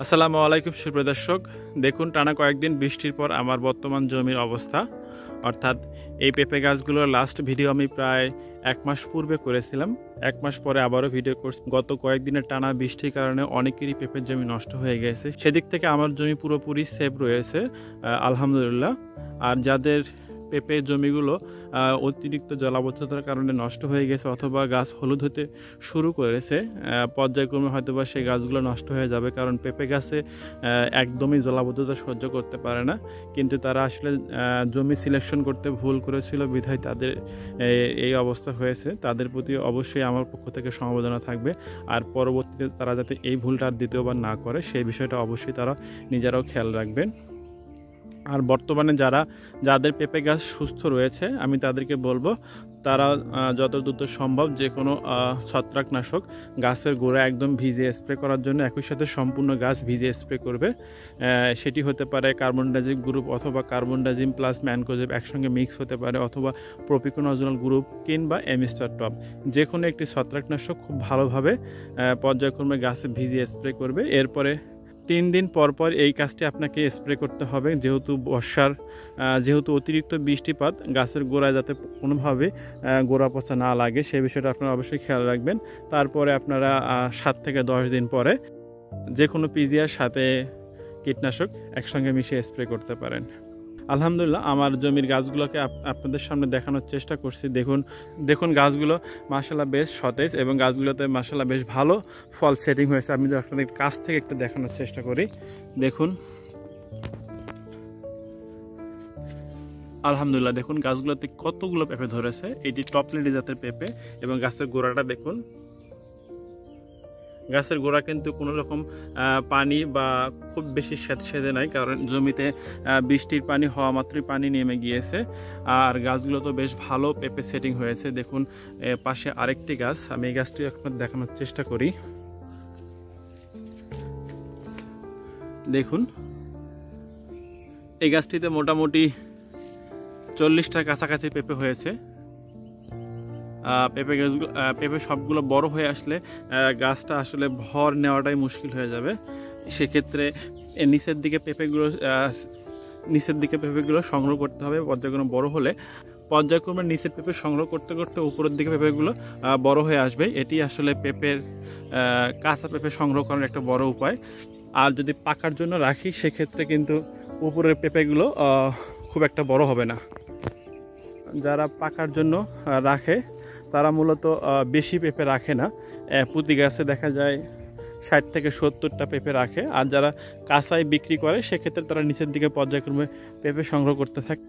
আসসালামু আলাইকুম সুপ্রিয় দর্শক, দেখুন টানা কয়েকদিন বৃষ্টির পর আমার বর্তমান জমির অবস্থা, অর্থাৎ এই পেঁপে গাছগুলোর লাস্ট ভিডিও আমি প্রায় 1 মাস পূর্বে করেছিলাম। 1 মাস পরে আবারও ভিডিও করছি। গত কয়েকদিনের টানা বৃষ্টির কারণে অনেকেরই পেঁপের জমি নষ্ট হয়ে গেছে। সেদিক থেকে আমার জমি পুরোপুরি সেভ রয়েছে আলহামদুলিল্লাহ। আর যাদের পেঁপের জমিগুলো অতিরিক্ত জলাবদ্ধতার কারণে নষ্ট হয়ে গেছে অথবা গাছ হলুদ হতে শুরু করেছে, পর্যায়ক্রমে হয়তোবা সেই গাছগুলো নষ্ট হয়ে যাবে, কারণ পেঁপে গাছে একদমই জলাবদ্ধতা সহ্য করতে পারে না। কিন্তু তারা আসলে জমি সিলেকশন করতে ভুল করেছিল বিধায় তাদের এই অবস্থা হয়েছে। তাদের প্রতি অবশ্যই আমার পক্ষ থেকে সমবেদনা থাকবে। আর পরবর্তীতে তারা যাতে এই ভুলটা আর দ্বিতীয়বার না করে সেই বিষয়টা অবশ্যই তারা নিজেরাও খেয়াল রাখবেন। আর বর্তমানে যাদের পেঁপে গাছ সুস্থ রয়েছে আমি তাদেরকে বলবো তারা যত দ্রুত সম্ভব যে কোনো ছত্রাকনাশক গাছের গোড়া একদম ভিজে স্প্রে করার জন্য একই সাথে সম্পূর্ণ গাছ ভিজে স্প্রে করবে। সেটি হতে পারে কার্বনডাজিম গ্রুপ অথবা কার্বনডাজিম প্লাস ম্যানকোজেব একসঙ্গে মিক্স হতে পারে, অথবা প্রোপিকোনাজোনাল গ্রুপ কিংবা এমিস্টার টপ, যে কোনো একটি ছত্রাকনাশক খুব ভালোভাবে পর্যায়ক্রমে গাছে ভিজে স্প্রে করবে। এরপরে 3 দিন পর পর এই কাজটি আপনাকে স্প্রে করতে হবে, যেহেতু অতিরিক্ত বৃষ্টিপাত গাছের গোড়ায় যাতে কোনোভাবে গোড়া পচা না লাগে সেই বিষয়টা আপনারা অবশ্যই খেয়াল রাখবেন। তারপরে আপনারা 7 থেকে 10 দিন পরে যে কোনো পিজিআর সাথে কীটনাশক একসঙ্গে মিশিয়ে স্প্রে করতে পারেন। আলহামদুলিল্লাহ আমার জমির গাছগুলোকে আপনাদের সামনে দেখানোর চেষ্টা করছি। দেখুন গাছগুলো মাশাআল্লাহ বেশ সতেজ এবং গাছগুলোতে মাশাআল্লাহ বেশ ভালো ফল সেটিং হয়েছে। আমি আপনাদের কাছ থেকে একটু দেখানোর চেষ্টা করি। দেখুন আলহামদুলিল্লাহ, দেখুন গাছগুলোতে কতগুলো পেঁপে ধরেছে। এটি টপ লেডি জাতের পেঁপে এবং গাছের গোড়াটা দেখুন। গাছের গোড়া কিন্তু কোনো রকম পানি বা খুব বেশি সেদে নাই, কারণ জমিতে বৃষ্টির পানি হওয়া মাত্রই পানি নেমে গিয়েছে। আর গাছগুলো তো বেশ ভালো পেঁপে সেটিং হয়েছে। দেখুন পাশে আরেকটি গাছ, আমি এই গাছটি আপনাদের দেখানোর চেষ্টা করি। দেখুন এই গাছটিতে মোটামুটি 40টার কাছাকাছি পেঁপে হয়েছে। পেঁপে সবগুলো বড় হয়ে আসলে গাছটা আসলে ভর নেওয়াটাই মুশকিল হয়ে যাবে। সেক্ষেত্রে নিচের দিকে পেঁপেগুলো সংগ্রহ করতে হবে। পর্যায়ক্রমে বড় হলে পর্যায়ক্রমে নিচের পেঁপে সংগ্রহ করতে করতে উপরের দিকে পেঁপেগুলো বড় হয়ে আসবে। এটি আসলে কাঁচা পেঁপে সংগ্রহ করার একটা বড় উপায়। আর যদি পাকার জন্য রাখি সেক্ষেত্রে কিন্তু উপরের পেঁপেগুলো খুব একটা বড় হবে না। যারা পাকার জন্য রাখে তারা মূলত বেশি পেঁপে রাখে না। প্রতি গাছে দেখা যায় 60 থেকে 70টা পেঁপে রাখে। আর যারা কাঁচায় বিক্রি করে সেক্ষেত্রে তারা নিচের দিকে পর্যায়ক্রমে পেঁপে সংগ্রহ করতে থাকে।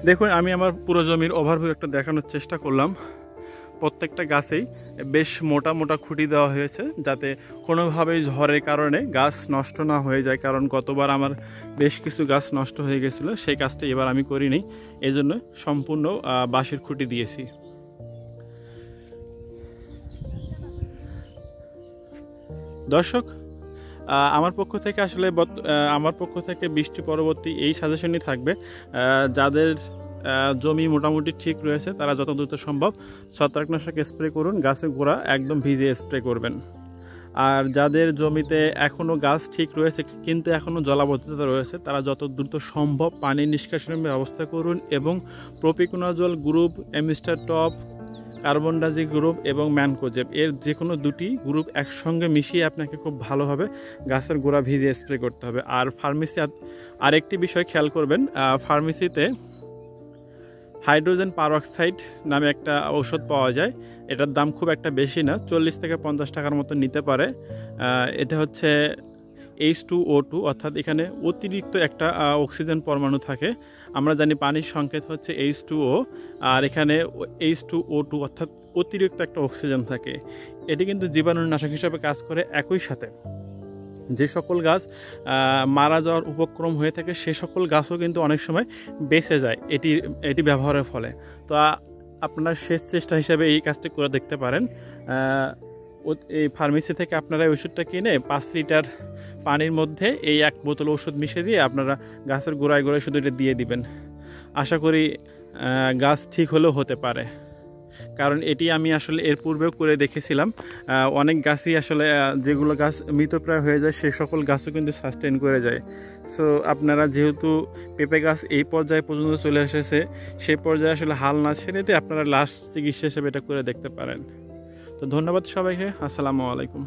দেখুন আমি আমার পুরো জমির ওভারভিউ একটা দেখানোর চেষ্টা করলাম। প্রত্যেকটা গাছেই বেশ মোটা মোটা খুঁটি দেওয়া হয়েছে যাতে কোনোভাবেই ঝড়ের কারণে গাছ নষ্ট না হয়ে যায়, কারণ গতবার আমার বেশ কিছু গাছ নষ্ট হয়ে গেছিলো। সেই কাজটা এবার আমি করিনি, এই জন্য সম্পূর্ণ বাঁশের খুঁটি দিয়েছি। দর্শক আমার পক্ষ থেকে বৃষ্টি পরবর্তী এই সাজেশনই থাকবে, যাদের জমি মোটামুটি ঠিক রয়েছে তারা যত দ্রুত সম্ভব ছত্রাকনাশক স্প্রে করুন, গাছের গোড়া একদম ভিজে স্প্রে করবেন। আর যাদের জমিতে এখনও গাছ ঠিক রয়েছে কিন্তু এখনও জলাবদ্ধতা রয়েছে তারা যত দ্রুত সম্ভব পানি নিষ্কাশনের ব্যবস্থা করুন এবং propiconazole group, Amistar Top, carbendazim group এবং ম্যানকোজেব এর যে কোনো দুটি গ্রুপ একসঙ্গে মিশিয়ে আপনাকে খুব ভালোভাবে গাছের গোড়া ভিজে স্প্রে করতে হবে। আর আরেকটি বিষয় খেয়াল করবেন, ফার্মেসিতে হাইড্রোজেন পারঅক্সাইড নামে একটা ঔষধ পাওয়া যায়। এটার দাম খুব একটা বেশি না, 40 থেকে 50 টাকার মতো নিতে পারে। এটা হচ্ছে H2O2, অর্থাৎ এখানে অতিরিক্ত একটা অক্সিজেন পরমাণু থাকে। আমরা জানি পানির সংকেত হচ্ছে H2O, আর এখানে H2O2 অর্থাৎ অতিরিক্ত একটা অক্সিজেন থাকে। এটি কিন্তু জীবাণুনাশক হিসাবে কাজ করে। একই সাথে যে সকল গাছ মারা যাওয়ার উপক্রম হয়ে থাকে সে সকল গাছও কিন্তু অনেক সময় বেঁচে যায় এটি ব্যবহারের ফলে। তো আপনারা শেষ চেষ্টা হিসাবে এই কাজটি করে দেখতে পারেন। এই ফার্মেসি থেকে আপনারা এই ওষুধটা কিনে 5 লিটার পানির মধ্যে এই 1 বোতল ওষুধ মিশিয়ে দিয়ে আপনারা গাছের গোড়ায় শুধু এটা দিয়ে দিবেন। আশা করি গাছ ঠিক হলেও হতে পারে। কারণ এটি আমি আসলে এর পূর্বেও করে দেখেছিলাম। অনেক গাছই আসলে যেগুলো গাছ মৃতপ্রায় হয়ে যায় সে সকল গাছও কিন্তু সাস্টেন করে যায়। সো আপনারা যেহেতু পেঁপে গাছ এই পর্যায়ে পর্যন্ত চলে এসেছে, সেই পর্যায়ে আসলে হাল না ছেড়ে দিয়ে আপনারা লাস্ট চিকিৎসা হিসেবে এটা করে দেখতে পারেন। তো ধন্যবাদ সবাইকে, আসসালামু আলাইকুম।